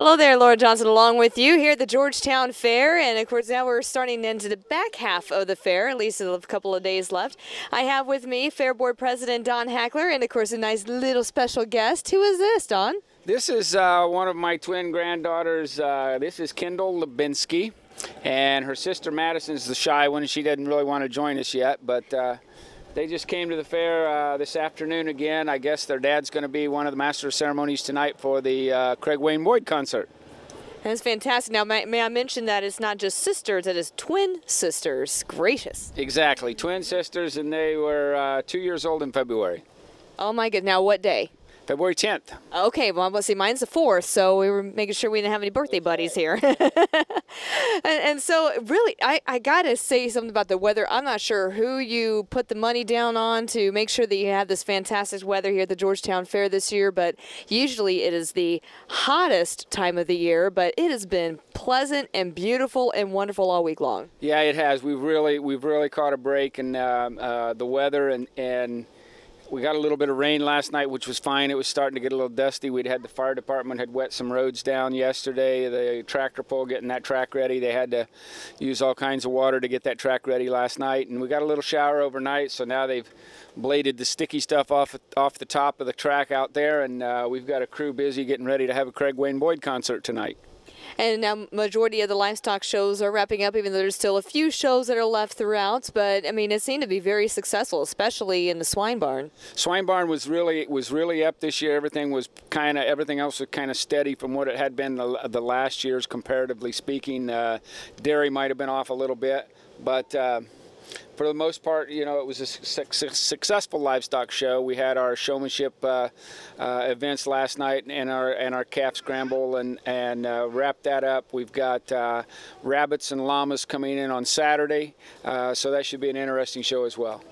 Hello there, Laura Johnson along with you here at the Georgetown Fair, and of course now we're starting into the back half of the fair, at least a couple of days left. I have with me Fair Board President Don Hackler and of course a nice little special guest. Who is this, Don? This is one of my twin granddaughters. This is Kendall Lubinsky, and her sister Madison's the shy one. She doesn't really want to join us yet, but they just came to the fair this afternoon again. I guess their dad's going to be one of the master of ceremonies tonight for the Craig Wayne Boyd concert. That's fantastic. Now, may I mention that it's not just sisters, it is twin sisters. Gracious. Exactly, twin sisters, and they were 2 years old in February. Oh my goodness. Now, what day? February 10th. Okay, well, let's see, mine's the 4th, so we were making sure we didn't have any birthday buddies here. and so, really, I got to say something about the weather. I'm not sure who you put the money down on to make sure that you have this fantastic weather here at the Georgetown Fair this year, but usually it is the hottest time of the year, but it has been pleasant and beautiful and wonderful all week long. Yeah, it has. We've really caught a break in the weather, and we got a little bit of rain last night, which was fine. It was starting to get a little dusty. We'd had the fire department had wet some roads down yesterday. The tractor pull getting that track ready. They had to use all kinds of water to get that track ready last night. And we got a little shower overnight, so now they've bladed the sticky stuff off the top of the track out there. And we've got a crew busy getting ready to have a Craig Wayne Boyd concert tonight. And now majority of the livestock shows are wrapping up, even though there's still a few shows that are left throughout. But I mean, it seemed to be very successful, especially in the swine barn. Swine barn was really up this year. Everything else was kind of steady from what it had been the last years, comparatively speaking. Dairy might have been off a little bit, but for the most part, you know, it was a successful livestock show. We had our showmanship events last night and our calf scramble and wrapped that up. We've got rabbits and llamas coming in on Saturday, so that should be an interesting show as well.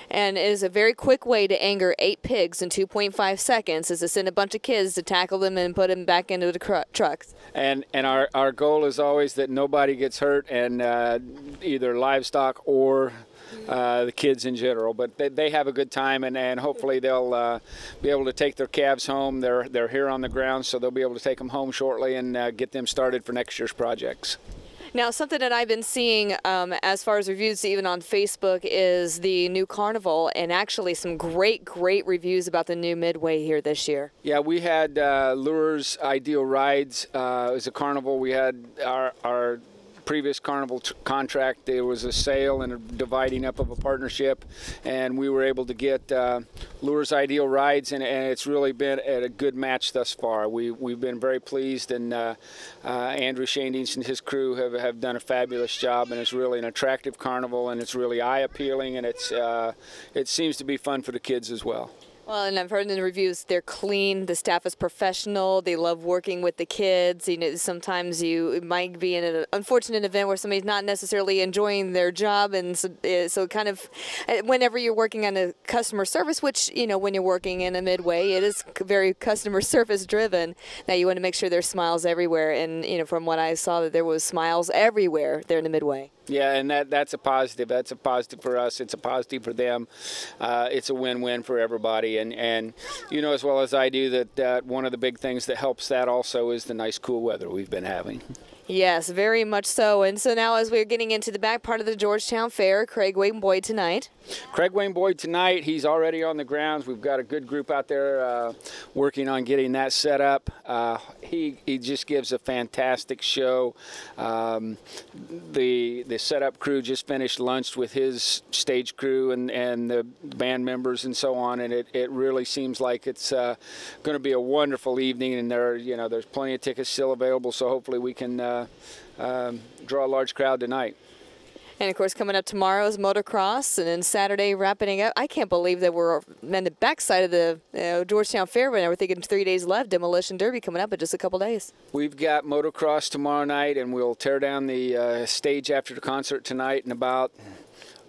And it is a very quick way to anger 8 pigs in 2.5 seconds is to send a bunch of kids to tackle them and put them back into the trucks. And our goal is always that nobody gets hurt, and either livestock or the kids in general. But they have a good time, and hopefully they'll be able to take their calves home. They're here on the ground, so they'll be able to take them home shortly and get them started for next year's projects. Now, something that I've been seeing as far as reviews, even on Facebook, is the new carnival, and actually some great reviews about the new Midway here this year. Yeah, we had Lures Ideal Rides. It was a carnival. We had our previous carnival contract. There was a sale and a dividing up of a partnership, and we were able to get Lures Ideal Rides, and it's really been a good match thus far. We've been very pleased, and Andrew Shandings and his crew have done a fabulous job, and it's really an attractive carnival, and it's really eye-appealing, and it seems to be fun for the kids as well. Well, and I've heard in the reviews they're clean, the staff is professional, they love working with the kids. You know, sometimes you might be in an unfortunate event where somebody's not necessarily enjoying their job, and so kind of whenever you're working on a customer service, which, you know, when you're working in a Midway, it is very customer service driven, that you want to make sure there's smiles everywhere. And, you know, from what I saw, that there was smiles everywhere there in the Midway. Yeah, and that's a positive. That's a positive for us. It's a positive for them. It's a win-win for everybody. And you know as well as I do that one of the big things that helps that also is the nice cool weather we've been having. Yes, very much so. And so now as we're getting into the back part of the Georgetown Fair, Craig Wayne Boyd tonight. Craig Wayne Boyd tonight, he's already on the grounds. We've got a good group out there working on getting that set up. He just gives a fantastic show. The setup crew just finished lunch with his stage crew and the band members and so on, and it really seems like it's going to be a wonderful evening, and there's plenty of tickets still available, so hopefully we can draw a large crowd tonight. And, of course, coming up tomorrow is motocross, and then Saturday wrapping up. I can't believe that we're on the backside of the Georgetown Fair right now. We're thinking 3 days left. Demolition Derby coming up in just a couple days. We've got motocross tomorrow night, and we'll tear down the stage after the concert tonight, and about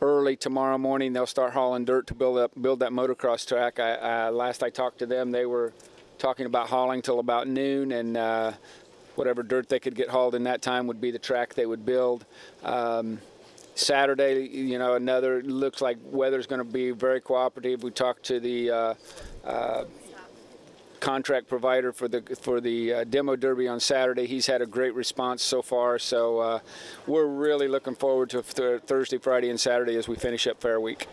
early tomorrow morning they'll start hauling dirt to build that motocross track. Last I talked to them, they were talking about hauling till about noon, and whatever dirt they could get hauled in that time would be the track they would build. Saturday, you know, looks like weather's going to be very cooperative. We talked to the contract provider for the demo derby on Saturday. He's had a great response so far, so we're really looking forward to Thursday, Friday, and Saturday as we finish up Fair Week.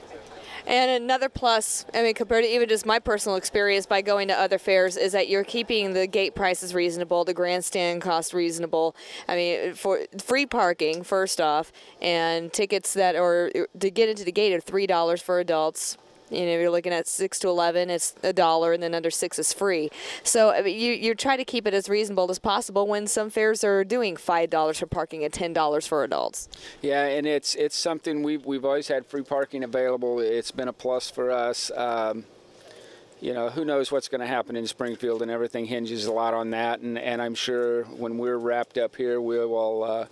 And another plus, I mean, compared to even just my personal experience by going to other fairs, is that you're keeping the gate prices reasonable, the grandstand cost reasonable. I mean, for free parking, first off, and tickets that are to get into the gate are $3 for adults. You know, you're looking at 6 to 11, it's $1, and then under 6 is free. So I mean, you try to keep it as reasonable as possible when some fairs are doing $5 for parking and $10 for adults. Yeah, and it's something we've always had free parking available. It's been a plus for us. You know, who knows what's going to happen in Springfield, and everything hinges a lot on that. And I'm sure when we're wrapped up here, we will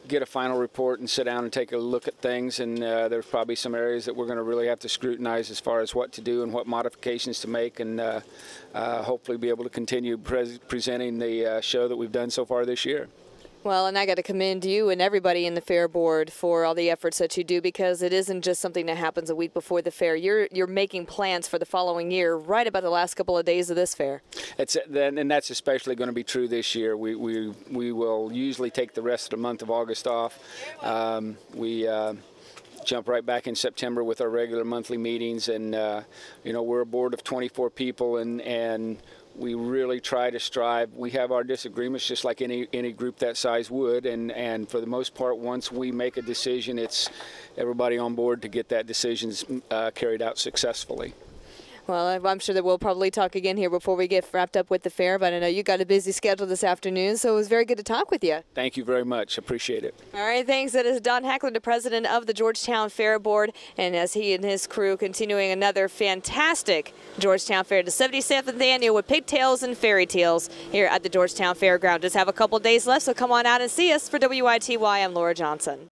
get a final report and sit down and take a look at things, and there's probably some areas that we're going to really have to scrutinize as far as what to do and what modifications to make, and hopefully be able to continue presenting the show that we've done so far this year. Well, and I got to commend you and everybody in the fair board for all the efforts that you do, because it isn't just something that happens a week before the fair. You're making plans for the following year right about the last couple of days of this fair. And that's especially going to be true this year. We will usually take the rest of the month of August off. We jump right back in September with our regular monthly meetings, and you know, we're a board of 24 people, and we really try to strive. We have our disagreements just like any group that size would, and for the most part, once we make a decision, it's everybody on board to get that decision carried out successfully. Well, I'm sure that we'll probably talk again here before we get wrapped up with the fair, but I know you got a busy schedule this afternoon, so it was very good to talk with you. Thank you very much. Appreciate it. All right, thanks. That is Don Hackler, the president of the Georgetown Fair Board, and as he and his crew continuing another fantastic Georgetown Fair, the 77th annual with pigtails and fairy tales here at the Georgetown Fairground. Just have a couple days left, so come on out and see us. For WITY, I'm Laura Johnson.